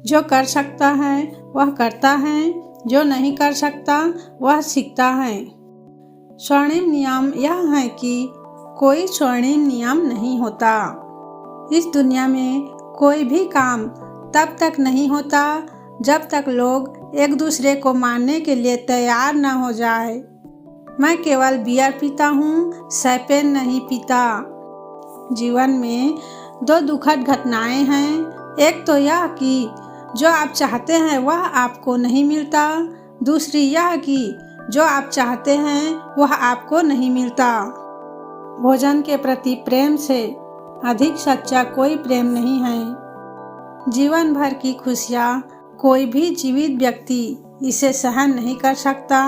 जो कर सकता है वह करता है, जो नहीं कर सकता वह सीखता है। स्वर्णिम नियम यह है कि कोई स्वर्णिम नियम नहीं होता। इस दुनिया में कोई भी काम तब तक नहीं होता जब तक लोग एक दूसरे को मानने के लिए तैयार न हो जाए। मैं केवल बियर पीता हूँ, शैंपेन नहीं पीता। जीवन में दो दुखद घटनाएं हैं। एक तो यह कि जो आप चाहते हैं वह आपको नहीं मिलता, दूसरी यह कि जो आप चाहते हैं वह आपको नहीं मिलता। भोजन के प्रति प्रेम से अधिक सच्चा कोई प्रेम नहीं है। जीवन भर की खुशियाँ कोई भी जीवित व्यक्ति इसे सहन नहीं कर सकता।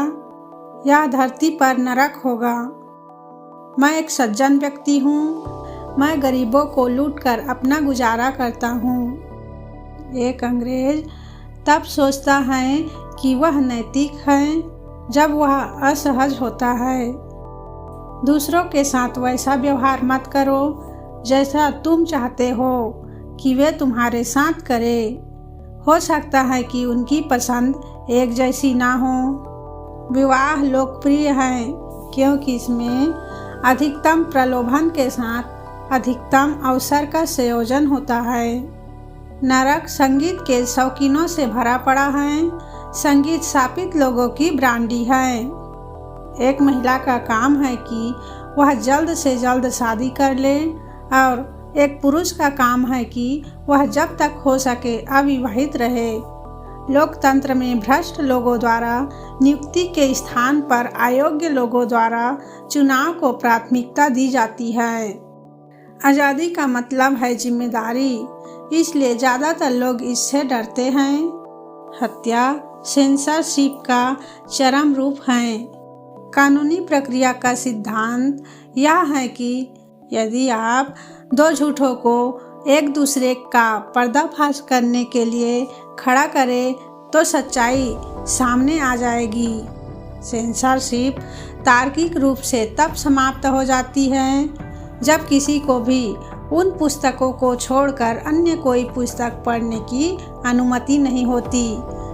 यह धरती पर नरक होगा। मैं एक सज्जन व्यक्ति हूँ। मैं गरीबों को लूटकर अपना गुजारा करता हूँ। एक अंग्रेज तब सोचता है कि वह नैतिक है जब वह असहज होता है। दूसरों के साथ वैसा व्यवहार मत करो जैसा तुम चाहते हो कि वे तुम्हारे साथ करें। हो सकता है कि उनकी पसंद एक जैसी ना हो। विवाह लोकप्रिय है क्योंकि इसमें अधिकतम प्रलोभन के साथ अधिकतम अवसर का संयोजन होता है। नरक संगीत के शौकीनों से भरा पड़ा है। संगीत शापित लोगों की ब्रांडी है। एक महिला का काम है कि वह जल्द से जल्द शादी कर ले और एक पुरुष का काम है कि वह जब तक हो सके अविवाहित रहे। लोकतंत्र में भ्रष्ट लोगों द्वारा नियुक्ति के स्थान पर अयोग्य लोगों द्वारा चुनाव को प्राथमिकता दी जाती है। आज़ादी का मतलब है जिम्मेदारी, इसलिए ज़्यादातर लोग इससे डरते हैं। हत्या सेंसरशिप का चरम रूप है। कानूनी प्रक्रिया का सिद्धांत यह है कि यदि आप दो झूठों को एक दूसरे का पर्दाफाश करने के लिए खड़ा करें तो सच्चाई सामने आ जाएगी। सेंसरशिप तार्किक रूप से तब समाप्त हो जाती है जब किसी को भी उन पुस्तकों को छोड़कर अन्य कोई पुस्तक पढ़ने की अनुमति नहीं होती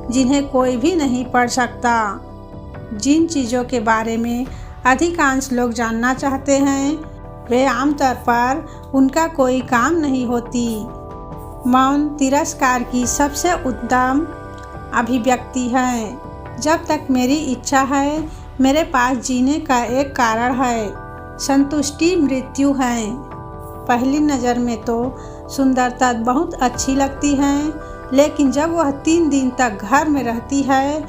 जिन्हें कोई भी नहीं पढ़ सकता। जिन चीज़ों के बारे में अधिकांश लोग जानना चाहते हैं वे आमतौर पर उनका कोई काम नहीं होती। मौन तिरस्कार की सबसे उत्तम अभिव्यक्ति है। जब तक मेरी इच्छा है मेरे पास जीने का एक कारण है। संतुष्टि मृत्यु है। पहली नज़र में तो सुंदरता बहुत अच्छी लगती है, लेकिन जब वह 3 दिन तक घर में रहती है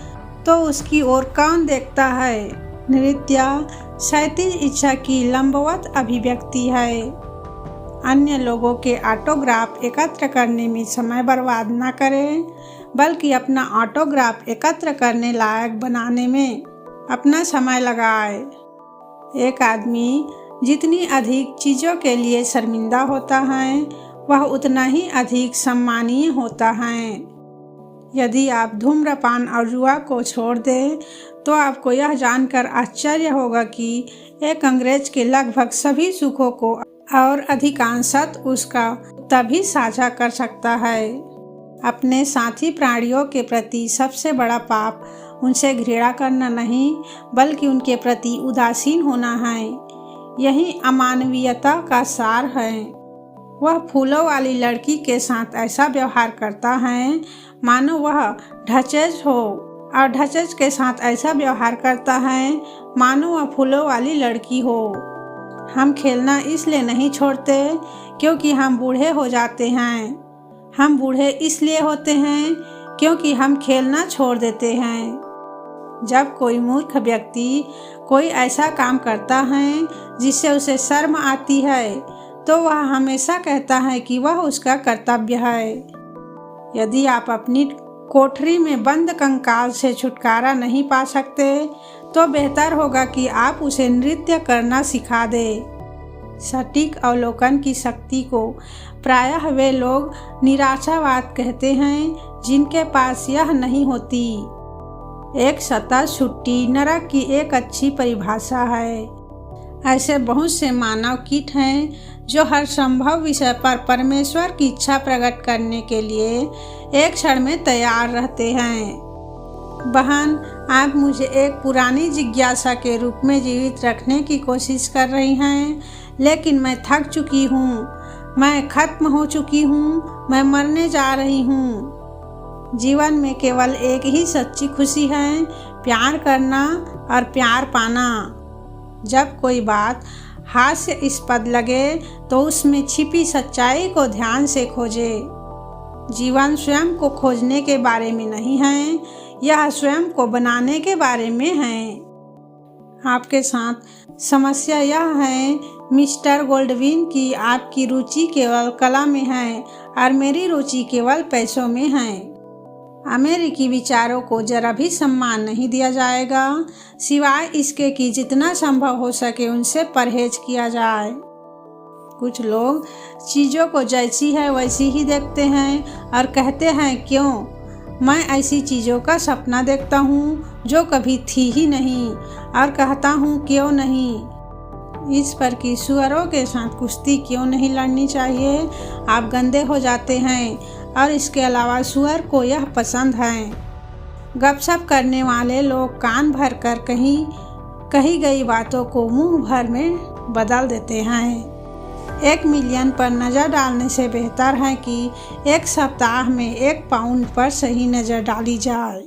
तो उसकी ओर कौन देखता है। नृत्य क्षैतिज इच्छा की लंबवत अभिव्यक्ति है। अन्य लोगों के ऑटोग्राफ एकत्र करने में समय बर्बाद न करें, बल्कि अपना ऑटोग्राफ एकत्र करने लायक बनाने में अपना समय लगाए। एक आदमी जितनी अधिक चीज़ों के लिए शर्मिंदा होता है वह उतना ही अधिक सम्मानीय होता है। यदि आप धूम्रपान और जुआ को छोड़ दें तो आपको यह जानकर आश्चर्य होगा कि एक अंग्रेज के लगभग सभी सुखों को और अधिकांशतः उसका तभी साझा कर सकता है। अपने साथी प्राणियों के प्रति सबसे बड़ा पाप उनसे घृणा करना नहीं, बल्कि उनके प्रति उदासीन होना है। यही अमानवीयता का सार है। वह फूलों वाली लड़की के साथ ऐसा व्यवहार करता है मानो वह ढचेज हो, और ढचेज के साथ ऐसा व्यवहार करता है मानो वह फूलों वाली लड़की हो। हम खेलना इसलिए नहीं छोड़ते क्योंकि हम बूढ़े हो जाते हैं। हम बूढ़े इसलिए होते हैं क्योंकि हम खेलना छोड़ देते हैं। जब कोई मूर्ख व्यक्ति कोई ऐसा काम करता है जिससे उसे शर्म आती है तो वह हमेशा कहता है कि वह उसका कर्तव्य है। यदि आप अपनी कोठरी में बंद कंकाल से छुटकारा नहीं पा सकते तो बेहतर होगा कि आप उसे नृत्य करना सिखा दें। सटीक अवलोकन की शक्ति को प्रायः वे लोग निराशावाद कहते हैं जिनके पास यह नहीं होती। एक सतत छुट्टी नरक की एक अच्छी परिभाषा है। ऐसे बहुत से मानव कीट हैं जो हर संभव विषय पर परमेश्वर की इच्छा प्रकट करने के लिए एक क्षण में तैयार रहते हैं। बहन, आप मुझे एक पुरानी जिज्ञासा के रूप में जीवित रखने की कोशिश कर रही हैं, लेकिन मैं थक चुकी हूँ, मैं खत्म हो चुकी हूँ, मैं मरने जा रही हूँ। जीवन में केवल एक ही सच्ची खुशी है, प्यार करना और प्यार पाना। जब कोई बात हास्यास्पद लगे तो उसमें छिपी सच्चाई को ध्यान से खोजे। जीवन स्वयं को खोजने के बारे में नहीं है, यह स्वयं को बनाने के बारे में है। आपके साथ समस्या यह है मिस्टर गोल्डविन कि आपकी रुचि केवल कला में है और मेरी रुचि केवल पैसों में है। अमेरिकी विचारों को जरा भी सम्मान नहीं दिया जाएगा, सिवाय इसके कि जितना संभव हो सके उनसे परहेज किया जाए। कुछ लोग चीज़ों को जैसी है वैसी ही देखते हैं और कहते हैं क्यों, मैं ऐसी चीज़ों का सपना देखता हूँ जो कभी थी ही नहीं, और कहता हूँ क्यों नहीं। इस पर कि सुअरों के साथ कुश्ती क्यों नहीं लड़नी चाहिए, आप गंदे हो जाते हैं, और इसके अलावा सुअर को यह पसंद है। गपशप करने वाले लोग कान भर कर कही गई बातों को मुंह भर में बदल देते हैं। 1 मिलियन पर नज़र डालने से बेहतर है कि एक सप्ताह में 1 पाउंड पर सही नज़र डाली जाए।